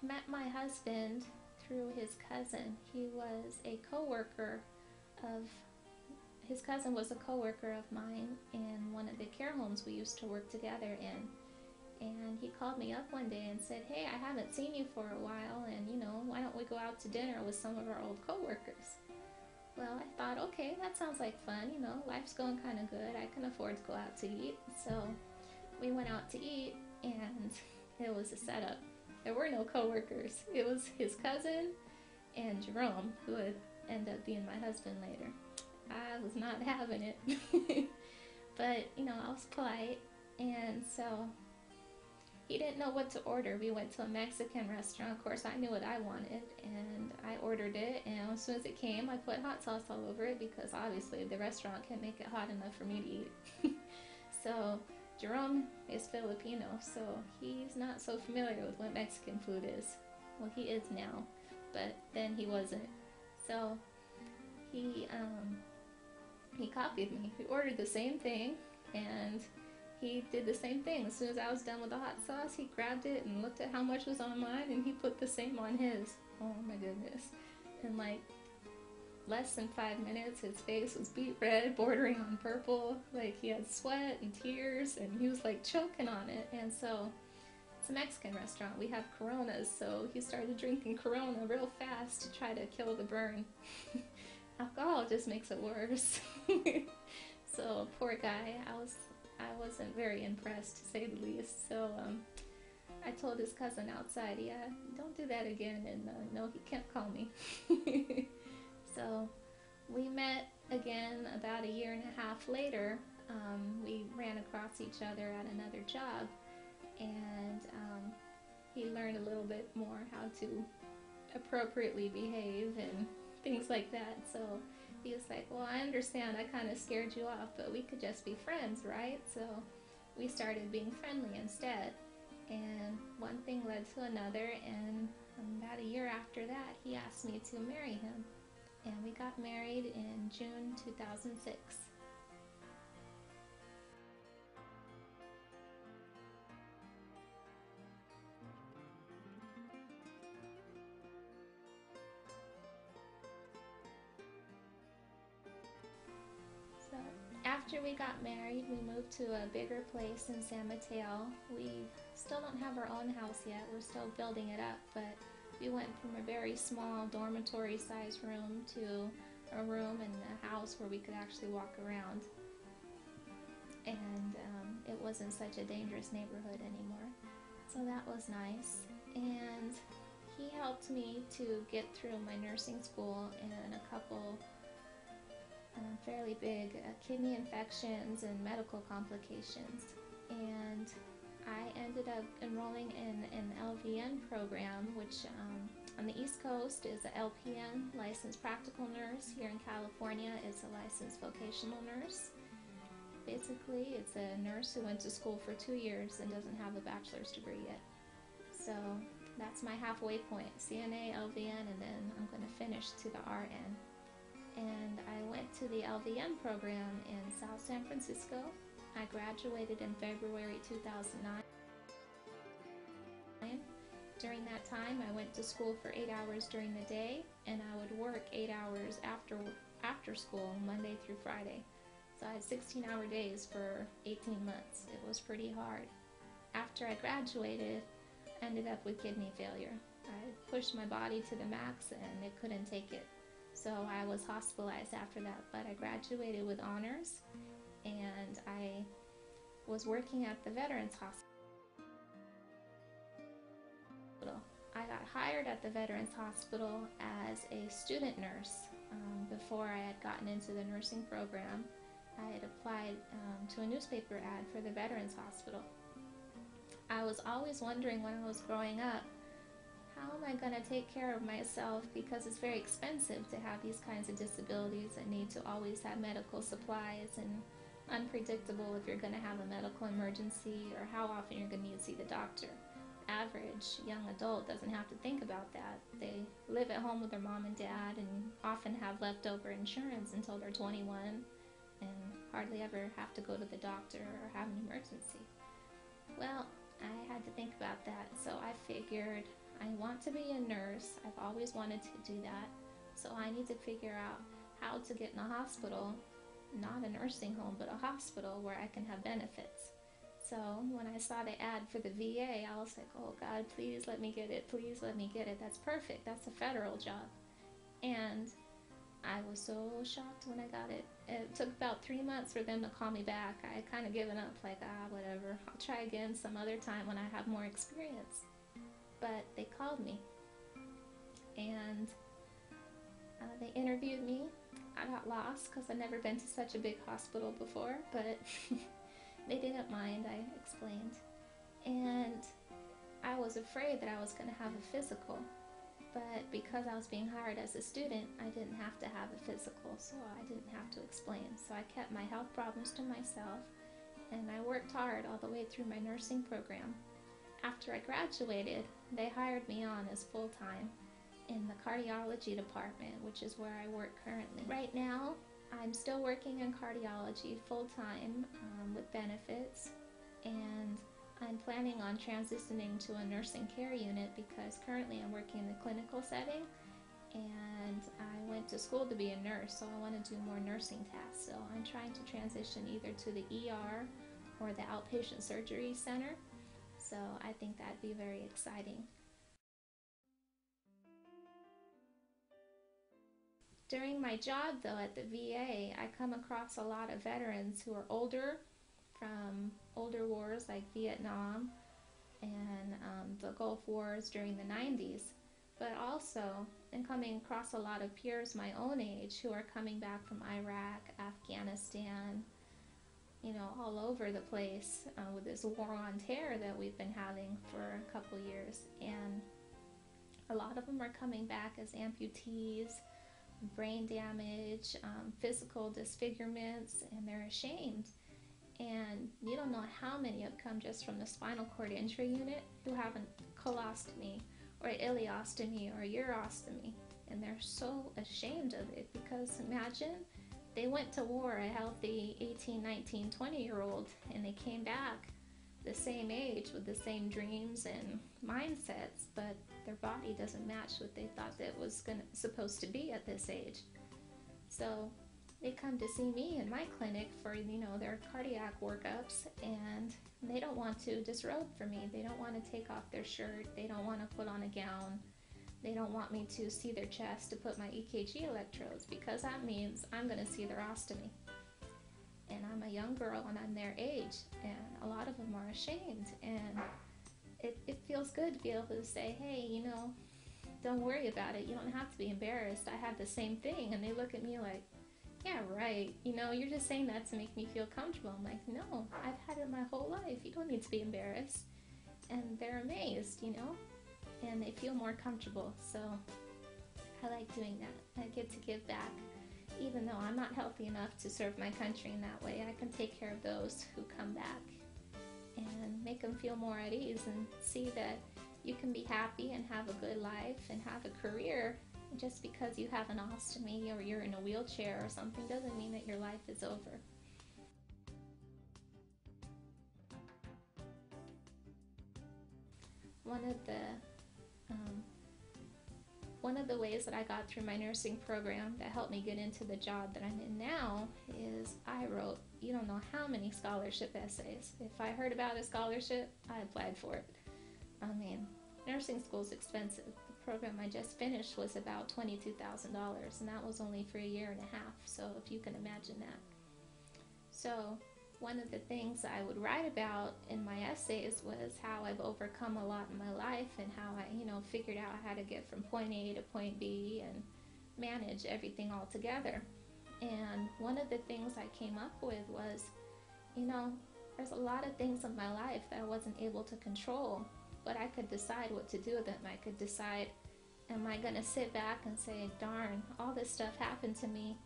met my husband through his cousin. His cousin was a co-worker of mine in one of the care homes we used to work together in. And he called me up one day and said, "Hey, I haven't seen you for a while, and why don't we go out to dinner with some of our old co-workers?" Well, I thought, okay, that sounds like fun. Life's going kind of good. I can afford to go out to eat. So we went out to eat, and it was a setup. There were no co-workers. It was his cousin and Jerome, who would end up being my husband later. I was not having it. But, I was polite, and so he didn't know what to order. We went to a Mexican restaurant. Of course, I knew what I wanted, and I ordered it, and as soon as it came, I put hot sauce all over it because obviously the restaurant can't make it hot enough for me to eat. So Jerome is Filipino, so he's not so familiar with what Mexican food is. Well, he is now, but then he wasn't. So he copied me. He ordered the same thing, and he did the same thing. As soon as I was done with the hot sauce, he grabbed it and looked at how much was on mine, and he put the same on his. Oh my goodness. In like less than 5 minutes, his face was beet red, bordering on purple. Like he had sweat and tears, and he was like choking on it. And so it's a Mexican restaurant. We have Coronas, so he started drinking Corona real fast to try to kill the burn. Alcohol just makes it worse. So poor guy, I wasn't very impressed, to say the least. So I told his cousin outside, "Yeah, don't do that again," and no, he can't call me. So we met again about a year and a half later. We ran across each other at another job, and he learned a little bit more how to appropriately behave and things like that. So he was like, "Well, I understand I kind of scared you off, but we could just be friends, right?" So we started being friendly instead. And one thing led to another, and about a year after that, he asked me to marry him. And we got married in June 2006. So after we got married, we moved to a bigger place in San Mateo. We still don't have our own house yet. We're still building it up, but we went from a very small dormitory-sized room to a room in a house where we could actually walk around. And it wasn't such a dangerous neighborhood anymore. So that was nice. And he helped me to get through my nursing school and a couple fairly big kidney infections and medical complications. And I ended up enrolling in an LVN program, which on the East Coast is a LPN, licensed practical nurse. Here in California, it's a licensed vocational nurse. Basically, it's a nurse who went to school for 2 years and doesn't have a bachelor's degree yet. So that's my halfway point, CNA, LVN, and then I'm going to finish to the RN. And I went to the LVN program in South San Francisco. I graduated in February 2009. During that time, I went to school for 8 hours during the day, and I would work 8 hours after school, Monday through Friday. So I had 16-hour days for 18 months. It was pretty hard. After I graduated, I ended up with kidney failure. I pushed my body to the max, and it couldn't take it. So I was hospitalized after that, but I graduated with honors, and I was working at the Veterans Hospital. I got hired at the Veterans Hospital as a student nurse. Before I had gotten into the nursing program, I had applied to a newspaper ad for the Veterans Hospital. I was always wondering when I was growing up, how am I going to take care of myself, because it's very expensive to have these kinds of disabilities and need to always have medical supplies, and unpredictable if you're going to have a medical emergency or how often you're going to need to see the doctor. Average young adult doesn't have to think about that. They live at home with their mom and dad and often have leftover insurance until they're 21 and hardly ever have to go to the doctor or have an emergency. Well, I had to think about that, so I figured I want to be a nurse. I've always wanted to do that. So I need to figure out how to get in a hospital, not a nursing home, but a hospital where I can have benefits. So when I saw the ad for the VA, I was like, oh God, please let me get it. Please let me get it. That's perfect. That's a federal job. And I was so shocked when I got it. It took about 3 months for them to call me back. I had kind of given up, like, whatever. I'll try again some other time when I have more experience. But they called me. And they interviewed me. I got lost because I'd never been to such a big hospital before, but they didn't mind, I explained. And I was afraid that I was going to have a physical, but because I was being hired as a student, I didn't have to have a physical, so I didn't have to explain. So I kept my health problems to myself, and I worked hard all the way through my nursing program. After I graduated, they hired me on as full-time in the cardiology department, which is where I work currently. Right now, I'm still working in cardiology full-time with benefits, and I'm planning on transitioning to a nursing care unit because currently I'm working in the clinical setting, and I went to school to be a nurse, so I want to do more nursing tasks. So I'm trying to transition either to the ER or the outpatient surgery center, so I think that'd be very exciting. During my job, though, at the VA, I come across a lot of veterans who are older, from older wars like Vietnam and the Gulf Wars during the 90s, but also I'm coming across a lot of peers my own age who are coming back from Iraq, Afghanistan, you know, all over the place with this war on terror that we've been having for a couple years. And a lot of them are coming back as amputees, brain damage, physical disfigurements, and they're ashamed. And you don't know how many have come just from the spinal cord injury unit who have a colostomy or ileostomy or urostomy, and they're so ashamed of it because imagine they went to war a healthy 18, 19, 20-year-old, and they came back the same age with the same dreams and mindsets, but their body doesn't match what they thought that was supposed to be at this age. So they come to see me in my clinic for, you know, their cardiac workups, and they don't want to disrobe for me. They don't want to take off their shirt. They don't want to put on a gown. They don't want me to see their chest to put my EKG electrodes, because that means I'm going to see their ostomy. And I'm a young girl and I'm their age, and a lot of them are ashamed, and it feels good to be able to say, hey, you know, don't worry about it. You don't have to be embarrassed. I have the same thing. And they look at me like, yeah, right. You know, you're just saying that to make me feel comfortable. I'm like, no, I've had it my whole life. You don't need to be embarrassed. And they're amazed, you know, and they feel more comfortable. So I like doing that. I get to give back. Even though I'm not healthy enough to serve my country in that way, I can take care of those who come back and make them feel more at ease and see that you can be happy and have a good life and have a career. Just because you have an ostomy or you're in a wheelchair or something doesn't mean that your life is over. One of the ways that I got through my nursing program that helped me get into the job that I'm in now is I wrote, you don't know how many scholarship essays. If I heard about a scholarship, I applied for it. I mean, nursing school is expensive. The program I just finished was about $22,000, and that was only for a year and a half, so if you can imagine that. So one of the things I would write about in my essays was how I've overcome a lot in my life and how I, you know, figured out how to get from point A to point B and manage everything all together. And one of the things I came up with was, you know, there's a lot of things in my life that I wasn't able to control, but I could decide what to do with them. I could decide, am I going to sit back and say, darn, all this stuff happened to me.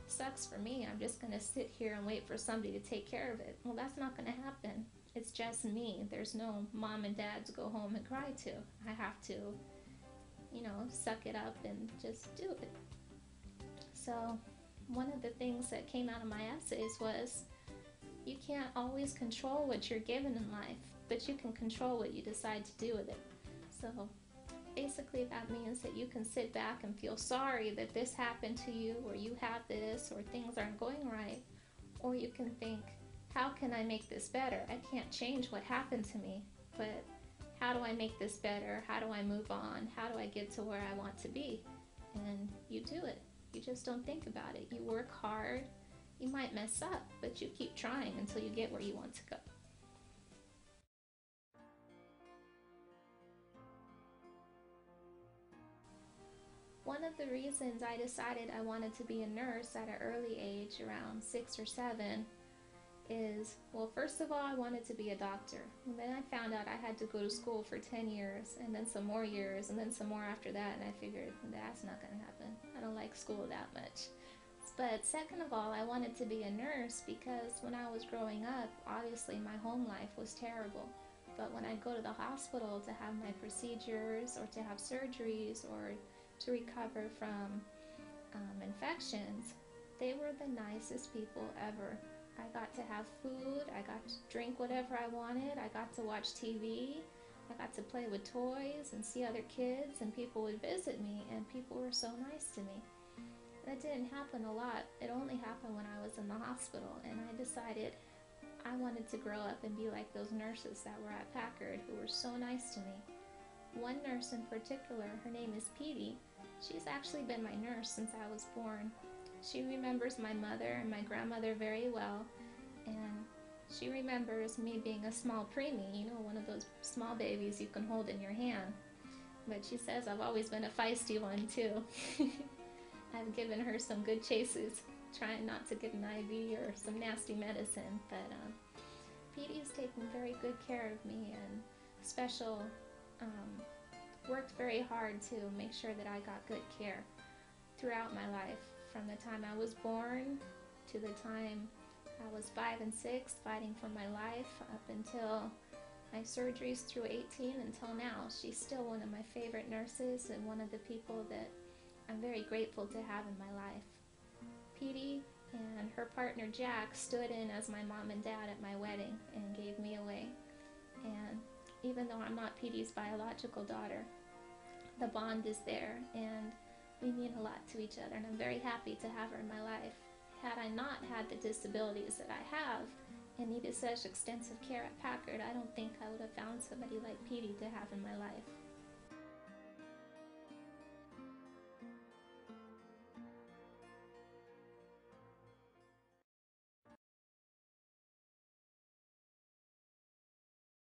Sucks for me. I'm just going to sit here and wait for somebody to take care of it. Well, that's not going to happen. It's just me. There's no mom and dad to go home and cry to. I have to, you know, suck it up and just do it. So one of the things that came out of my essays was you can't always control what you're given in life, but you can control what you decide to do with it. So Basically, that means that you can sit back and feel sorry that this happened to you, or you have this, or things aren't going right. Or you can think, how can I make this better? I can't change what happened to me, but how do I make this better? How do I move on? How do I get to where I want to be? And you do it. You just don't think about it. You work hard. You might mess up, but you keep trying until you get where you want to go. One of the reasons I decided I wanted to be a nurse at an early age, around 6 or 7, is, well, first of all, I wanted to be a doctor. And then I found out I had to go to school for 10 years, and then some more years, and then some more after that, and I figured, that's not going to happen. I don't like school that much. But second of all, I wanted to be a nurse because when I was growing up, obviously my home life was terrible. But when I'd go to the hospital to have my procedures, or to have surgeries, or to recover from infections, they were the nicest people ever. I got to have food, I got to drink whatever I wanted, I got to watch TV, I got to play with toys and see other kids, and people would visit me, and people were so nice to me. That didn't happen a lot. It only happened when I was in the hospital, and I decided I wanted to grow up and be like those nurses that were at Packard who were so nice to me. One nurse in particular, her name is Petey. She's actually been my nurse since I was born. She remembers my mother and my grandmother very well, and she remembers me being a small preemie, one of those small babies you can hold in your hand. But she says I've always been a feisty one too. I've given her some good chases, trying not to get an IV or some nasty medicine, but Petey has taken very good care of me and worked very hard to make sure that I got good care throughout my life, from the time I was born to the time I was 5 and 6, fighting for my life, up until my surgeries through 18 until now. She's still one of my favorite nurses and one of the people that I'm very grateful to have in my life. Petey and her partner Jack stood in as my mom and dad at my wedding and gave me away. And even though I'm not Petey's biological daughter, the bond is there, and we mean a lot to each other, and I'm very happy to have her in my life. Had I not had the disabilities that I have and needed such extensive care at Packard, I don't think I would have found somebody like Petey to have in my life.